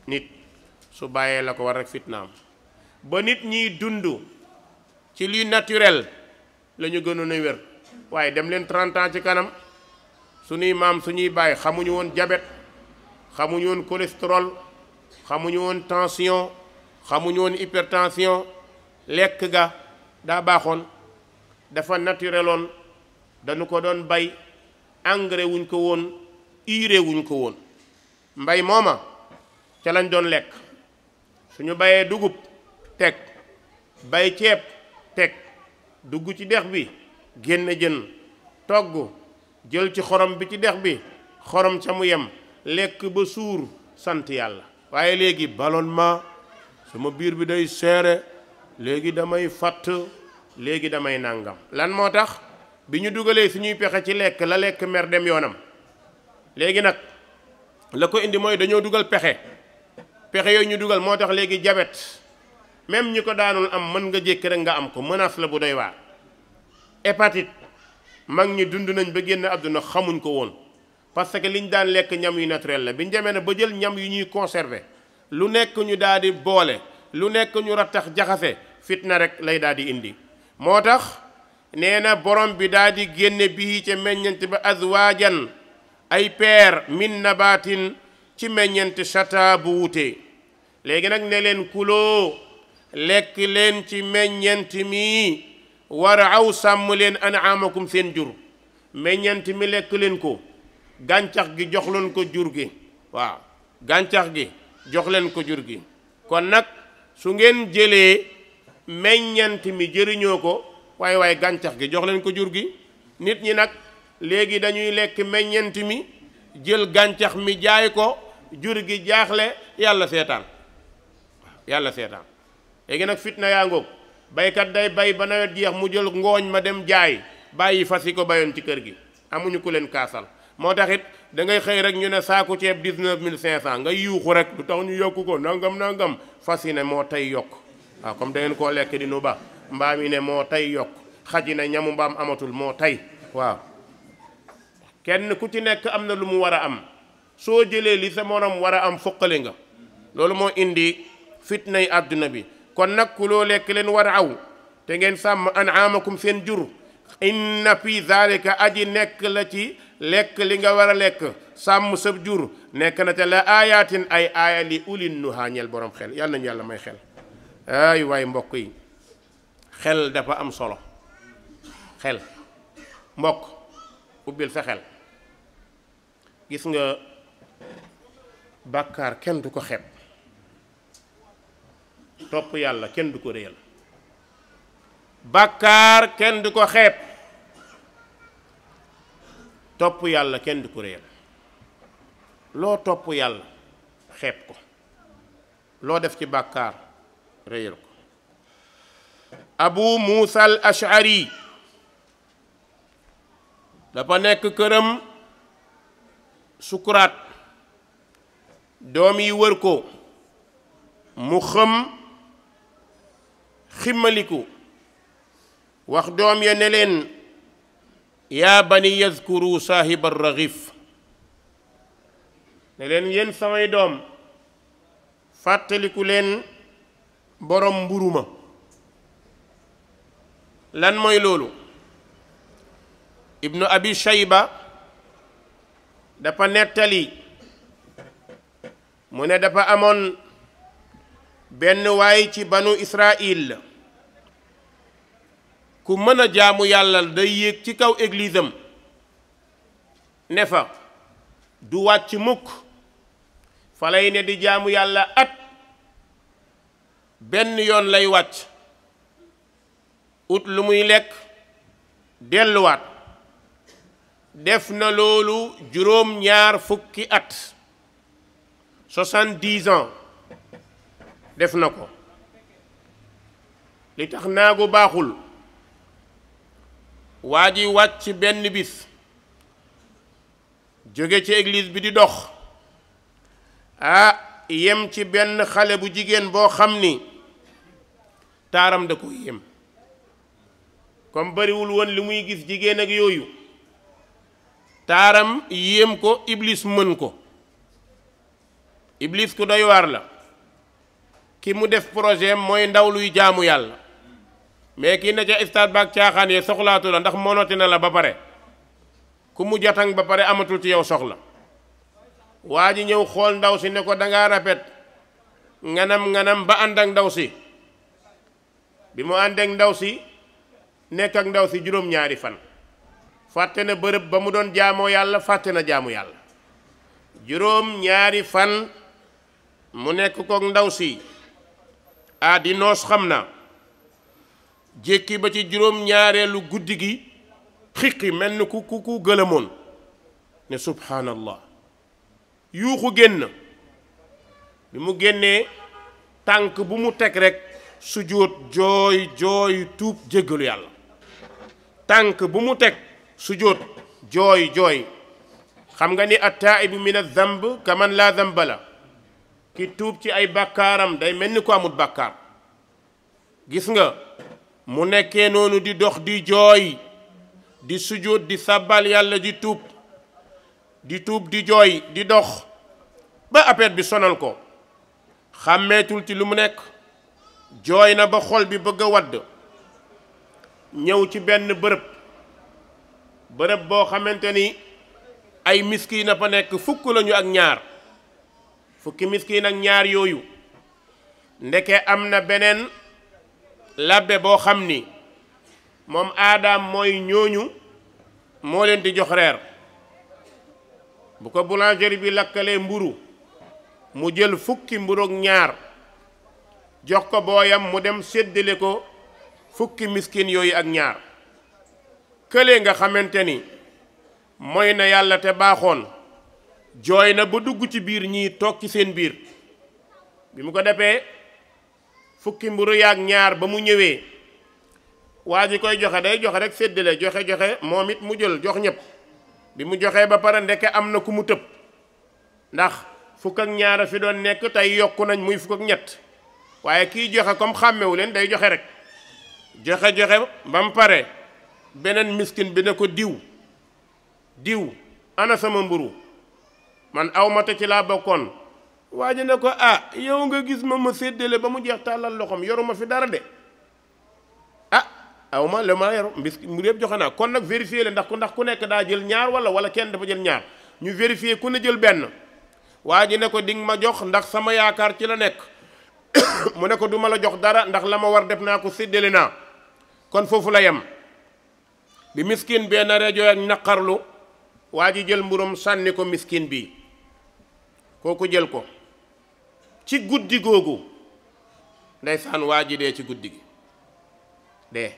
nit su bàyyee la ko war rek fitnaam. ba nit ñiy dund ci luy naturel la ñu gënoon a wér, waaye dem leen 30 ans ci kanam suñuy maam suñuy bàyyi xamuñu woon diabète, xamuñu woon cholestérol, xamuñu woon tension, xamuñu woon hypertension. lekk ga daa baaxoon, dafa natureloon, dañu ko doon bay, engrais wuñ ko woon, urée wuñ ko woon. mbay mooma ca lañ doon lekk. suñu bayee dugub teg, bay ceeb teg, dugg ci dex bi génne jën, togg, jël ci xorom bi ci dex bi, xorom ca mu yem, lekk ba suur, sant yàlla. waaye léegi ballonnement, sama biir bi day seere, léegi damay fatt, léegi damay nàngam. lan moo tax bi ñu dugalee suñuy pexe ci lekk la lekk mer dem yoonam. léegi nag la ko indi mooy dañoo dugal pexe yooyu ñu dugal moo tax léegi diabète même ñi ko daanul am mën nga jékki rek nga am ko, menace la bu doy waar. hépatite mag ñi dund nañ ba génn àdduna xamuñ ko woon, parce que liñ daan lekk ñam yu naturel la. biñ demee na ba jël ñam yu ñuy conserver, lu nekk ñu daal di boole, lu nekk ñu rattax jaxase, fitna rek lay daal di indi. moo tax nee na borom bi daal di génne bii ca meññent ba azwaajan ay peer min nabatin ci meññent shatta bu wute. léegi nag ne leen kuloo lekk leen ci meññent mi, waraaw sàmm leen an'aamakum seen jur. meññent mi lekk leen ko, gàncax gi jox leen ko jur gi. waaw gàncax gi jox leen ko jur gi. kon nag su ngeen jëlee meññent mi jëriñoo ko, waaye gàncax gi jox leen ko jur gi. nit ñi nag léegi dañuy lekk meññent mi, jël gàncax mi jaay ko, jur gi jaaxle, yàlla seetaan. yàlla seetaan. léegi nag fitna yaa ngoog. baykat day bay ba nawet jeex mu jël ngooñ ma dem jaay, bàyyi fas yi ko bayoon ci kër gi, amuñu ku leen kaasal. moo tax it da ngay xëy rek ñu ne saaku ceeb 19500 nga yuuxu rek lu tax ñu yokku ko nangam fas yi ne moo tey yokk. waaw comme da ngeen koo lekk di nu ba, mbaam yi ne moo tey yokk, xaj yi ne ñamu mbaam amatul moo tey. waaw kenn ku ci nekk am na lu mu war a am. soo jëlee li sa morom war a am foqale nga. loolu moo indi fitnay àdduna bi. kon nag ku loo lekk leen war a aw te ngeen sàmm an'aamakum seen jur. inna fi zalika aji nekk la ci lekk li nga war a lekk, sàmm sab jur, nekk na te la ayatin ay aaya li ulin nuha ñeel borom xel. yàlla nañu yàlla may xel. ay waay mbokk yi, xel dafa am solo. xel mbokk ubbil sa xel. gis nga bàkkaar kenn du ko xeeb, topp yàlla kenn du ko réyal. bàkkaar kenn du ko xeeb, topp yàlla kenn du ko réyal. loo topp yàlla xeeb ko, loo def ci bàkkaar réyal ko. Abu Muusa al Ash'ari dafa nekk këram sukuraat, doom yi wër ko mu ximmaliku wax doom ya ne leen yaa bani yazkuru saahiba raghif ne leen yéen samay doom fàttaliku leen borom mburuma lan mooy loolu ibnu abi shayba dafa nettali mu ne dafa amoon benn waay ci banu israil ku mën a jaamu yàlla day yéeg ci kaw église am ne fa du wàcc mukk fa lay ne di jaamu yàlla at benn yoon lay wàcc ut lu muy lekk delluwaat def na loolu juróom-ñaar fukki at 70 ans def na ko li tax naagu baaxul waa ji wàcc benn bis jóge ci église bi di dox yem ci benn xale bu jigéen boo xam ni taaram da ko yem comme bariwul woon li muy gis jigéen ak yooyu taaram yéem ko iblis mën ko iblis ku doy waar la ki mu def projet mooy ndaw luy jaamu yàlla mais kii na ca stade baak caaxaan yee soxlaatu la ndax monoti na la ba pare ku mu jatang ba pare amatul ci yow soxla waa ji ñëw xool ndaw si ne ko dangaa rafet nganam ba ànd ak ndaw si bi mu ànd ak ndaw si nekk ak ndaw si juróom-ñaari fan fàtte na bërëb ba mu doon jaamoo yàlla fàtte na jaamu yàlla juróom-ñaari fan mu nekk kook ndaw si di noos xam na jékki ba ci juróom-ñaareelu guddi gi xiqi mel ni ku gëlëmoon ne subhaanallah yuuxu génn bi mu génnee tànk bu mu teg rekk sujjóot jooy tuub jéggalu yàlla tànk bu mu teg sujjóot jooy xam nga ni attaa'ibu min az-zamb kaman laa zamba la ki tuub ci ay bàkkaaram day mel ni ko amul bàkkaar gis nga mu nekkee noonu di dox di jooy di sujjóot di sàbbal yàlla di tuub di jooy di dox ba affaire bi sonal ko xàmmeetul ci lu mu nekk jooy na ba xol bi bëgg a wadd ñëw ci benn bërëb boo xamante ni ay miskiin a fa nekk fukk lañu ak ñaar fukki miskiin ak ñaar yooyu ndeke am na beneen labbe boo xam ni moom aadaam mooy ñooñu moo leen di jox reer bu ko boulangerie bi lakkalee mburu mu jël fukki mburu ak ñaar jox ko booyam mu dem séddale ko fukki miskin yooyu ak ñaar kële nga xamante ni mooy na yàlla te baaxoon jooy na ba dugg ci biir ñii toog ci seen biir bi mu ko defee fukki mburu yaak ñaar ba mu ñëwee waa ji koy joxe day joxe rek séddale joxe moom it mu jël jox ñëpp bi mu joxee ba pare ndeke am na ku mu tëb ndax fukk ak ñaar a fi doon nekk tey yokku nañ muy fukk ak ñett waaye kiy joxe comme xàmmewu leen day joxe rek joxe ba mu pare beneen miskin bi ne ko diw ana sama mburu man aw ma te ci laa bokkoon waa ji ne ko yow nga gis ma séddale ba mu jeex tàllal loxoom yoruma fi dara de aw ma la ma yor mburu yëpp joxe naa kon nag vérifier la ndax ku nekk daa jël ñaar wala kenn dafa jël ñaar ñu vérifier ku ne jël benn waa ji ne ko dinga ma jox ndax sama yaakaar ci la nekk mu ne ko duma la jox dara ndax la ma war def naa ko séddale naa kon foofu la yem bi miskin benn rajo ak naqarlu waa ji jël mburum sànni ko miskin bi kooku jël ko ci guddi googu ndeysaan waa ji dee ci guddi gi dee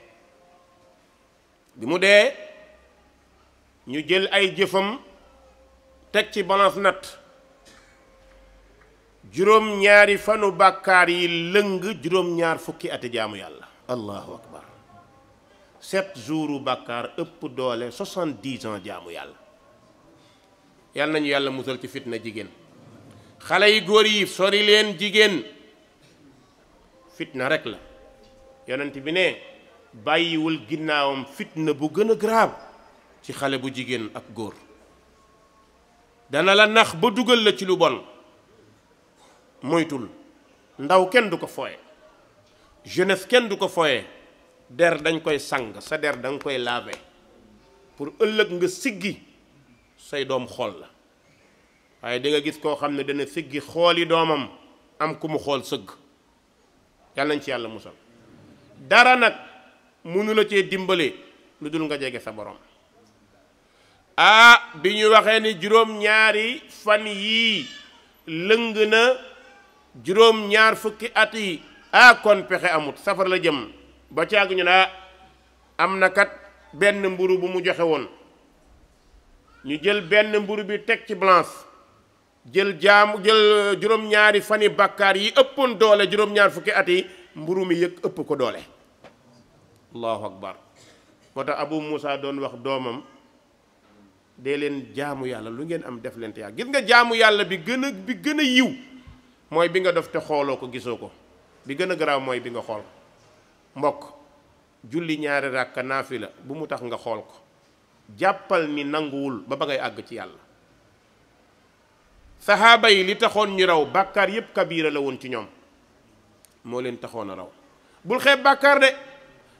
bi mu dee ñu jël ay jëfam teg ci balance nat juróom-ñaari fanu bàkkaar yi lëng juróom-ñaar fukki ati jaamu yàlla allahu akbar 7 jours bàkkaar ëpp doole 70 ans jaamu yàlla yàlla nañu yàlla musal ci fitna jigéen xale yi góor yi sori leen jigéen fitna rek la yonent bi ne bàyyiwul ginnaawam fitna bu gën a grave ci xale bu jigéen ak góor dana la nax ba dugal la ci lu bon moytul ndaw kenn du ko fooye jeunesse kenn du ko fooye der dañ koy sang sa der danga koy laver pour ëllëg nga siggi say doom xool la waaye di nga gis koo xam ne dana siggi xooli doomam am ku mu xool sëgg yàlla nañ ci yàlla musal dara nag mënu la cee dimbale lu dul nga jege sa borom bi ñu waxee ni juróom-ñaari fan yii lëng na juróom-ñaar fukki at yi kon pexe amut safar la jëm ba caag ñu ne am na kat benn mburu bu mu joxe woon ñu jël benn mburu bi teg ci balance jël juróom-ñaari fani bàkkaar yi ëppoon doole juróom-ñaar fukki at yi mburu mi yëg ëpp ko doole allahu akbar moo tax Abu Muusa doon wax doomam dee leen jaamu yàlla lu ngeen am def leen te yàlla gis nga jaamu yàlla bi gën a yiw mooy bi nga def te xooloo ko gisoo ko bi gën a garaaw mooy bi nga xool mbokk julli ñaari ràkka naafila bu mu tax nga xool ko jàppal ni nanguwul ba ngay àgg ci yàlla saxaaba yi li taxoon ñu raw bàkkaar yépp kabiira la woon ci ñoom moo leen taxoon a raw bul xeeb bàkkaar de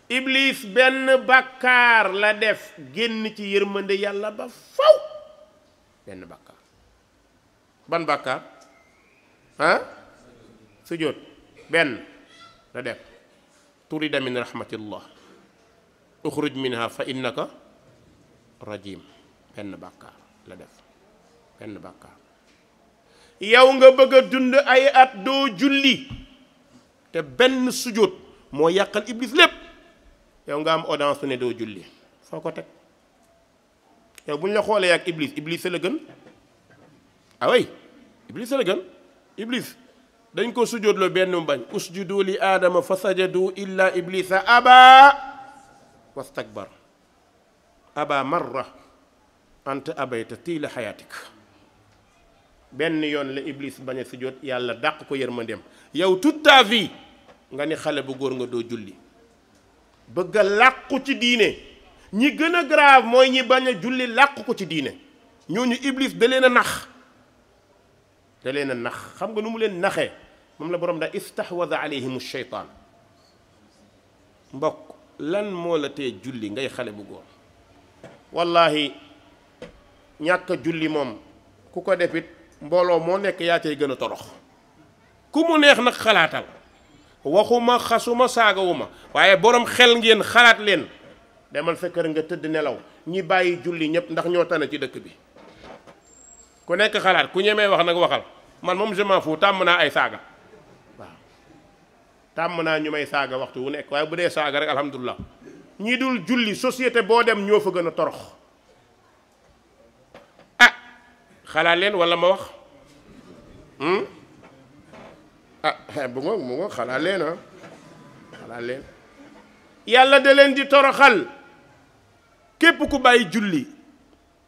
iblis benn bàkkaar la def génn ci yërmande yàlla ba faw benn bàkkaar ban bàkkaar sujjóot benn la def turida min rahmatillah uxruj minha fa innaka rajim benn bàkkaar la def benn bàkkaar yow nga bëgg a dund ay at doo julli te benn sujjóot moo yàqal iblis lépp yow nga am audience ne doo julli foo ko teg yow bu ñu la xoolee ak iblis sa la gën way iblis sa la gën iblis dañ ko sujjóotloo benn mu bañ usjudu li aadama fa sajadu illa iblisa aba wastakbar aba marra anta abayta tiila xayaatik benn yoon la iblis bañ a sujjóot yàlla dàq ko yërmandeem yow toute ta vie nga ni xale bu góor nga doo julli bëgg a làqu ci diine ñi gën a grave mooy ñi bañ a julli làqu ko ci diine ñooñu iblis da leen a nax da leen a nax xam nga nu mu leen naxee moom la borom daa istahwada alayhim sheytaan mbokk lan moo la tee julli ngay xale bu góor wallahi ñàkk a julli moom ku ko defit mbooloo moo nekk yaa cay gën a torox ku mu neex nag xalaatal waxuma xasuma saagawuma waaye borom xel ngeen xalaat leen demal sa kër nga tëdd nelaw ñi bàyyi julli ñëpp ndax ñoo tane ci dëkk bi ku nekk xalaat ku ñemee wax nag waxal man moom je m'en fous tàmm naa ay saaga waaw tàmm naa ñu may saaga waxtu wu nekk waaye bu dee saaga rek alhamdulilah ñi dul julli société boo dem ñoo fa gën a torox xalaat leen wala ma wax bu nga xalaat leen xalaat leen yàlla da leen di toroxal képp ku bàyyi julli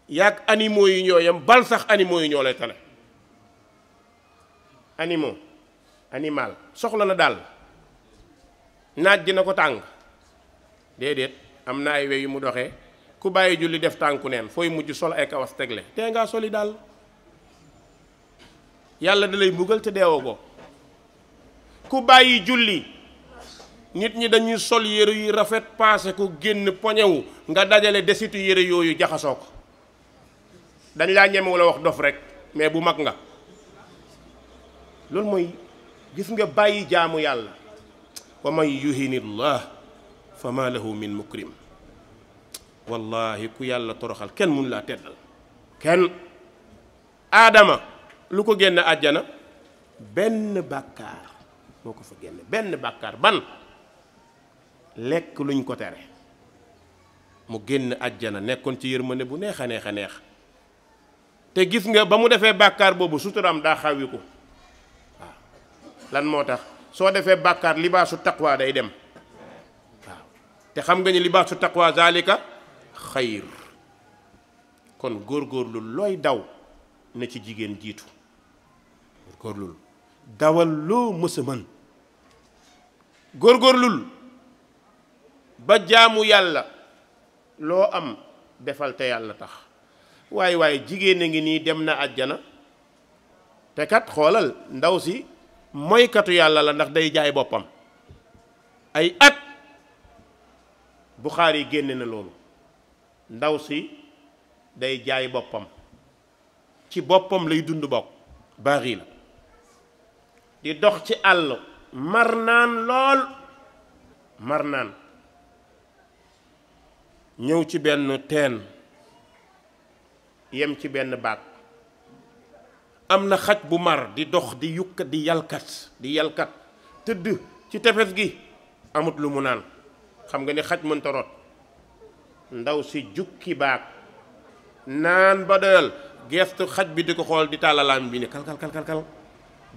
yaag animaux yi ñoo yam bal sax animaux yi ñoo lay tane animal soxla na daal naaj dina ko tàng déedéet am na ay we yu mu doxee ku bàyyi julli def tànku neen fooy mujj sol ay kawas tegle tee ngaa soli daal yàlla da lay mbugal te deewoo ko ku bàyyi julli nit ñi dañuy sol yére yu rafet paase ko génn poñewu nga dajale desitu yére yooyu jaxasoo ko dañ laa ñemewu la wax dof rek mais bu mag nga loolu mooy gis nga bàyyi jaamu yàlla wa man yuhinillah fa ma lahu min mukrim wallahi ku yàlla toroxal kenn mun laa teddal kenn aadama lu ko génn àjjana benn bàkkaar moo ko fa génne benn bàkkaar ban lekk luñ ko tere mu génn àjjana nekkoon ci yërmande bu neex a neex a neex te gis nga ba mu defee bàkkaar boobu suturaam daa xawi ko waaw lan moo tax soo defee bàkkaar libaasu taqwa day dem waaw te xam nga ni libaasu taqwa zalika xayr kon góorgóorlu looy daw na ci jigéen jiitu góorgóorlul dawal loo mës a mën góorgóorlul ba jaamu yàlla loo am defal te yàlla tax waaye jigéen a ngi nii dem na àjjana te kat xoolal ndaw si moykatu yàlla la ndax day jaay boppam ay at Buxaari génne na loolu ndaw si day jaay boppam ci boppam lay dund bokk baaxi la di dox ci àll mar naan lool mar naan ñëw ci benn teen yem ci benn baag am na xaj bu mar di dox di yukkat di yalkat tëdd ci tefes gi amut lu mu naan xam nga ni xaj mënta rot ndaw si jukki baag naan ba doyal gestu xaj bi di ko xool di tàllalaam bi ne kal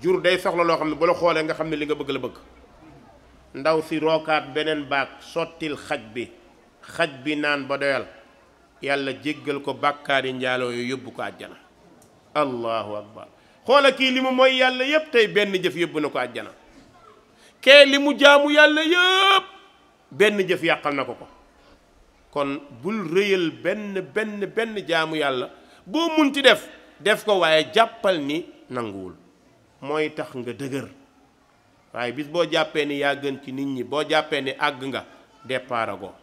jur day soxla loo xam ne bu la xoolee nga xam ne li nga bëgg la bëgg ndaw si rookaat beneen baag sottil xaj bi naan ba doyal yàlla jéggal ko bàkkaari njaaloo yu yóbbu ko àjjana allahu akbar xoola kii li mu mooy yàlla yépp tey benn jëf yóbbu na ko àjjana kee li mu jaamu yàlla yépp benn jëf yàqal na ko kon bul rëyal benn jaamu yàlla boo munti def ko waaye jàppal ni nanguwul mooy tax nga dëgër waaye bis boo jàppee ni yaa gën ci nit ñi boo jàppee ni àgg nga départ go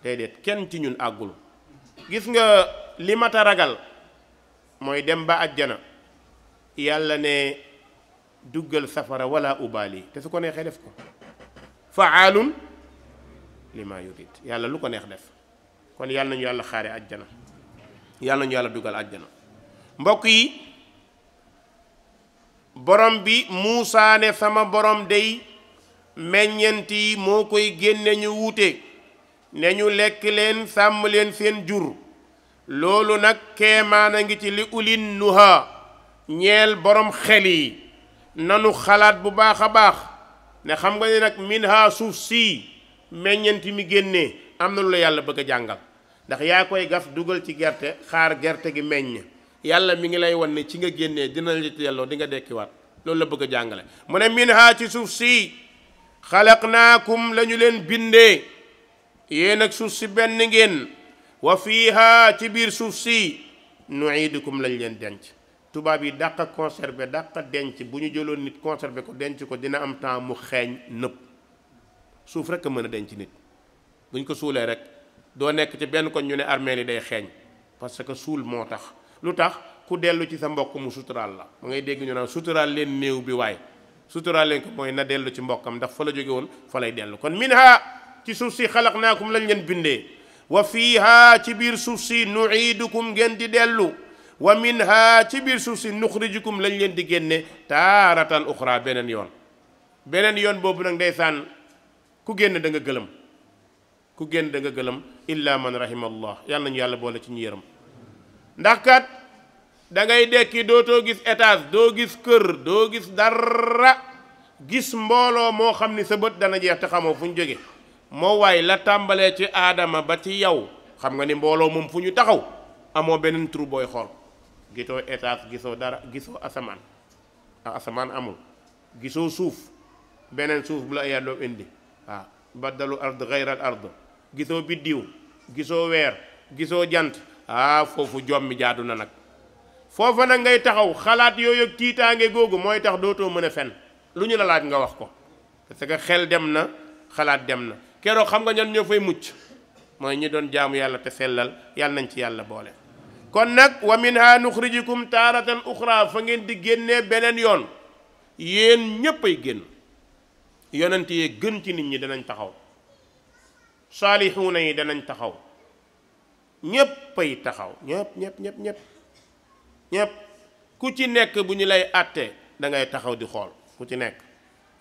déedéet kenn ci ñun àggul gis nga li mat a ragal mooy dem ba àjjana yàlla ne duggal safara wala ubaali te su ko neexee def ko faalun lima yurid yàlla lu ko neex def kon yàlla nañu yàlla xaare àjjana yàlla nañu yàlla dugal àjjana mbokk yi borom bi Muusaa ne sama borom day meññent yi moo koy génne ñu wuute ne ñu lekk leen sàmm leen seen jur loolu nag keemaana ngi ci li ulin nuha ñeel borom xel yi nanu xalaat bu baax a baax ne xam nga ne nag minha suuf sii meññent mi génnee am na lu la yàlla bëgg a jàngal ndax yaa koy gas dugal ci gerte xaar gerte gi meññ yàlla mi ngi lay wan ne ci nga génnee dina la ci delloo di nga dekkiwaat loolu la bëgg a jàngale mu ne minha ci suuf sii xalaqnaakum la ñu leen bindee yéen ak suuf si benn ngeen wa fiiha ci biir suuf si nuiidukum lañ leen denc tubaab yi dàq conservé dàq denc bu ñu jëloon nit conservé ko denc ko dina am temps mu xeeñ nëpp suuf rek a mën a denc nit bu ñu ko suulee rek doo nekk ci benn kon ñu ne armée li day xeeñ parce que suul moo tax lu tax ku dellu ci sa mbokk mu suturaal la ma ngay dégg ñu naan suturaal leen néew bi waaye suturaal leen ko mooy na dellu ci mbokkam ndax fa la jóge woon fa lay dellu kon minha ci suuf si xalaqnaakum lañ leen bindee wa fiiha ci biir suuf si nuiidukum ngeen di dellu wa minha ci biir suuf si nuxrijukum lañ leen di génne taaratan uxra beneen yoon boobu nag ndeysaan ku génn da nga gëlëm ku génn da nga gëlëm illa man rahimallah yàlla nañu yàlla boole ci ñu yërëm ndax kat da ngay dekki dootoo gis étage doo gis kër doo gis dara gis mbooloo moo xam ni sa bët dana jeex te xamoo fu ñu jóge moo waay la tàmbalee ci aadama ba ci yow xam nga ni mbooloo moom fu ñu taxaw amoo beneen trou booy xool gisoo étage gisoo dara gisoo asamaan asamaan amul gisoo suuf beneen suuf bu la yàlla indi waaw baddalu ard gayral ard gisoo biddiw gisoo weer gisoo jant foofu jommi jaadu na nag foofa nag ngay taxaw xalaat yooyu ak tiitaange googu mooy tax dootoo mën a fen lu ñu la laaj nga wax ko parce que xel dem na xalaat dem na keroog xam nga ñan ñoo fay mucc mooy ñi doon jaamu yàlla te sellal yàlla nañ ci yàlla boole kon nag wa minha nuxrijukum taaratan uxra fa ngeen di génnee beneen yoon yéen ñépp ay génn yonent yee gën ci nit ñi danañ taxaw saalixuuna yi danañ taxaw ñépp ay taxaw ñépp ku ci nekk bu ñu lay àtte da ngay taxaw di xool ku ci nekk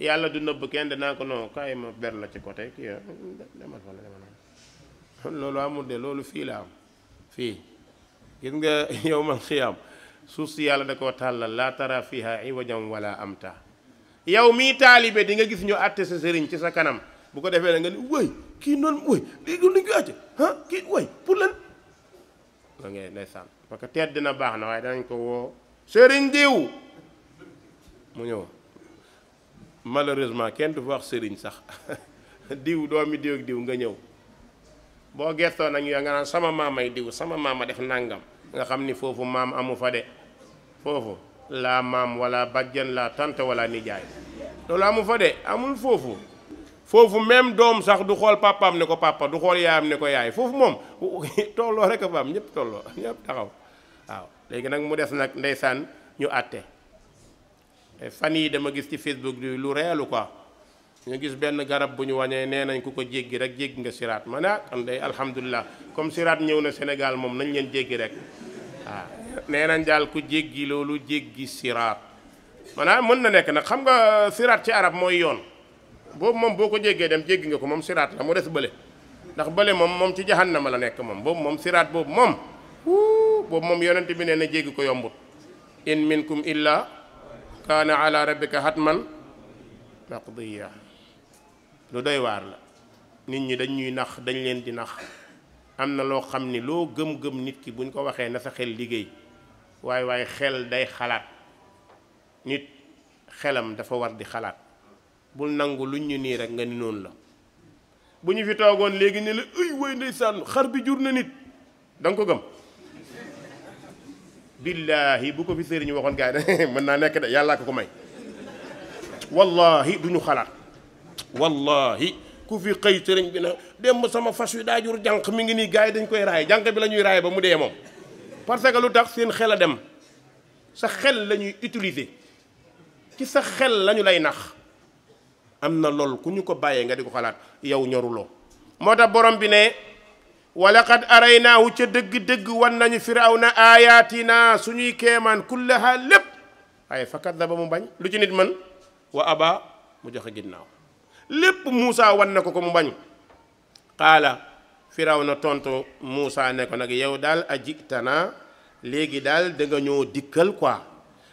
yàlla du nëbb kenn danaa ko non kaay ma ber la ci côté kii demal fa la demal loolu amul de loolu fii la am fii gis nga yawmal xiyaam suuf si yàlla da koo tàllal laa tara fiha iwajan wala amta yow mii taalibe di nga gis ñu àtte sa sëriñ ci sa kanam bu ko defee da nga ni way kii noonu way léegi luñ ko àtte kii way pour lan la ngay ndeysaan parce que tedd dina baax na waaye danañ ko woo sëriñ diw mu ñëw malheureusement kenn du fa wax sëriñ sax diw doomi diw ak diw nga ñëw boo gestoo nag nga naan sama maamay diw sama maama def nangam nga xam ni foofu maam amu fa de foofu laa maam wala bajjan la tante wala nijaay loolu amu fa de amul foofu même doom sax du xool papaam ne ko papa du xool yaayam ne ko yaay foofu moom tolloo rek a fa am ñëpp tolloo ñëpp taxaw waaw léegi nag mu des nag ndeysaan ñu àtte fan yi dama gis ci Facebook bi lu reelu quoi ñu gis benn garab bu ñu wañee nee nañ ku ko jéggi rek jéggi nga siraat ma ne kan day alhamdulilah comme siraat ñëw na Sénégal moom nañ leen jéggi rek waaw nee nañ daal ku jéggi loolu jéggi siraat maanaam mën na nekk nag xam nga siraat ci arab mooy yoon boobu moom boo ko jéggee dem jéggi nga ko moom siraat la mu des bële ndax bële moom ci jahannama la nekk moom boobu moom siraat boobu moom yonent bi nee na jéggi ko yombut in minkum illa kaana ala rabbika hatman maqdiya lu doy waar la nit ñi dañ ñuy nax dañ leen di nax am na loo xam ni loo gëm-gëm nit ki buñ ko waxee na sa xel liggéey waaye xel day xalaat nit xelam dafa war di xalaat bul nangu luñ ñu nii rek nga ni noonu la bu ñu fi toogoon léegi ne la ay way ndeysaan xar bi jur na nit da nga ko gëm billaahi bu ko fi sëriñ waxoon gaa yi mën naa nekk de yàllaa ko may wallahi duñu xalaat wallahi ku fi xëy sëriñ bi na dem sama fas wi daa jur jànq mi ngi nii gaa yi dañ koy raay jànq bi la ñuy raay ba mu dee moom parce que lu tax seen xel a dem sa xel la ñuy utiliser ci sa xel lañu lay nax am na lool ku ñu ko bàyyee nga di ko xalaat yow ñoruloo moo tax borom bi ne walaqad araynaahu ca dëgg-dëgg wan nañu firawna ayatina suñuy keemaan kullaha lépp waaye fa kadaba mu bañ lu ci nit mën wa aba mu joxe ginnaaw lépp Muusa wan na ko mu bañ qaala firawna tontu Muusa ne ko nag yow daal ajitana léegi daal da nga ñoo dikkal quoi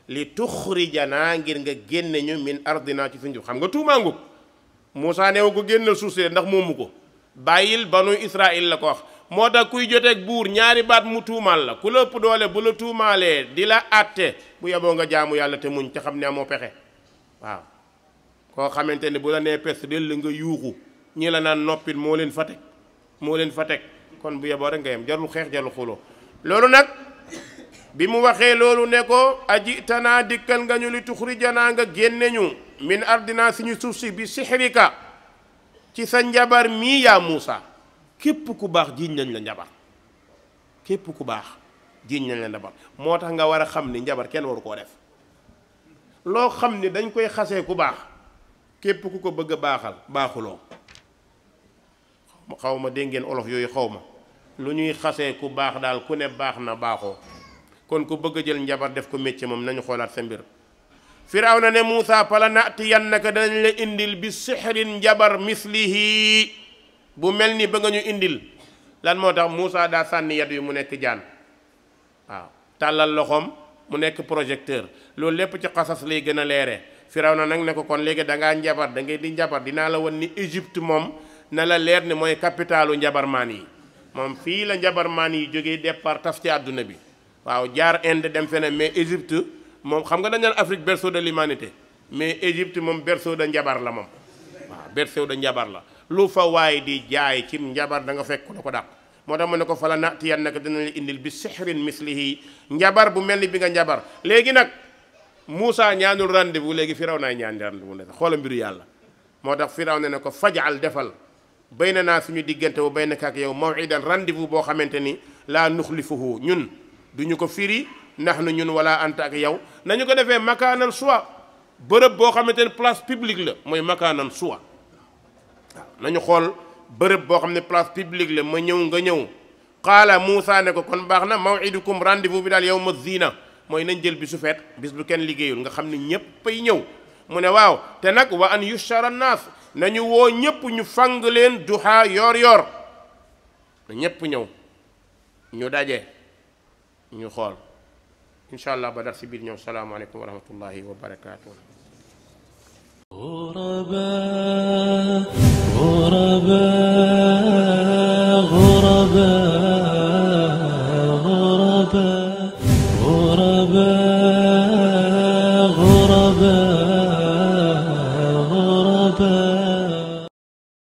li tuxrijana ngir nga génne ñu min ardina ci suñu xam nga tuumaangu Muusa neew ko génnal suuf si ndax moomu ko bàyyil banu Israil la ko wax moo tax kuy joteeg buur ñaari baat mu tuumaal la ku la ëpp doole bu la tuumaalee di la àtte bu yeboo nga jaamu yàlla te muñ ca xam ne amoo pexe waaw koo xamante ne bu la nee pes del la nga yuuxu ñi la naan noppil moo leen fa teg kon bu yeboo rek nga yem jarul xeex jarul xuloo loolu nag bi mu waxee loolu ne ko aji tanaa dikkal nga ñu li tuxrijanaa nga génne ñu min ardina suñu suuf si bi sixrika ci sa njabar mii yaa Muusa képp ku baax jiiñ nañ la njabar képp ku baax jiiñ nañ la njabar moo tax nga war a xam ni njabar kenn waru koo def loo xam ni dañ koy xasee ku baax képp ku ko bëgg a baaxal baaxuloo xaw ma dégg ngeen olof yooyu xaw ma lu ñuy xasee ku baax daal ku ne baax na baaxoo kon ku bëgg a jël njabar def ko métier moom nañu xoolaat sa mbir Firawna ne Muusa pala natiyannaka danañ la indil bi sixrin njabar mislihi bu mel ni ba nga ñu indil lan moo tax Muusa daa sànni yat yu mu nekk jaan waaw tàllal loxoom mu nekk projecteur loolu lépp ci xasas lay gën a leere Firawna nag ne ko kon léegi da ngaa njabar da ngay di njabar dinaa la wan ni Égypte moom na la leer ni mooy capitalu njabarmaan yi moom fii la njabarmaan yi jógee départ tas ci àdduna bi waaw jaar Inde dem feneen mais Égypte moom xam nga dañ naan Afrique berceau de l'humanité mais Égypte moom berceau de njabar la moom waaw berceau de njabar la lu fa waaye di jaay ci njabar da nga fekk la ko dàq moo tax mu ne ko fa la natiyannaka dina la indil bi sixrin mislihi njabar bu mel ni bi nga njabar léegi nag Muusa ñaanul rendez-vous léegi Firawna ñaan rendez-vous ne xoola mbiru yàlla moo tax Firawna ne ko fajal defal bayna naa suñu diggante wa baynaka ak yow maw'idan rendez-vous boo xamante ni laa nuxlifuhu ñun duñu ko firi ndax na ñun wala anta ak yow nañu ko defee makaanan suwa bërëb boo xamante ne place publique la mooy makaanan suwa waaw nañu xool bërëb boo xam ne place publique la ma ñëw nga ñëw qaala Muusa ne ko kon baax na maw'idukum rendez-vous bi daal yawma zina mooy nañ jël bi su feet bis bu kenn liggéeyul nga xam ne ñépp ay ñëw mu ne waaw te nag wa an yushara naas nañu woo ñépp ñu fang leen duha yor na ñépp ñëw ñu daje ñu xool incha allah ba dar si biir ñëw salaamaaleykum wa rahmatullahi wa barakaatuh.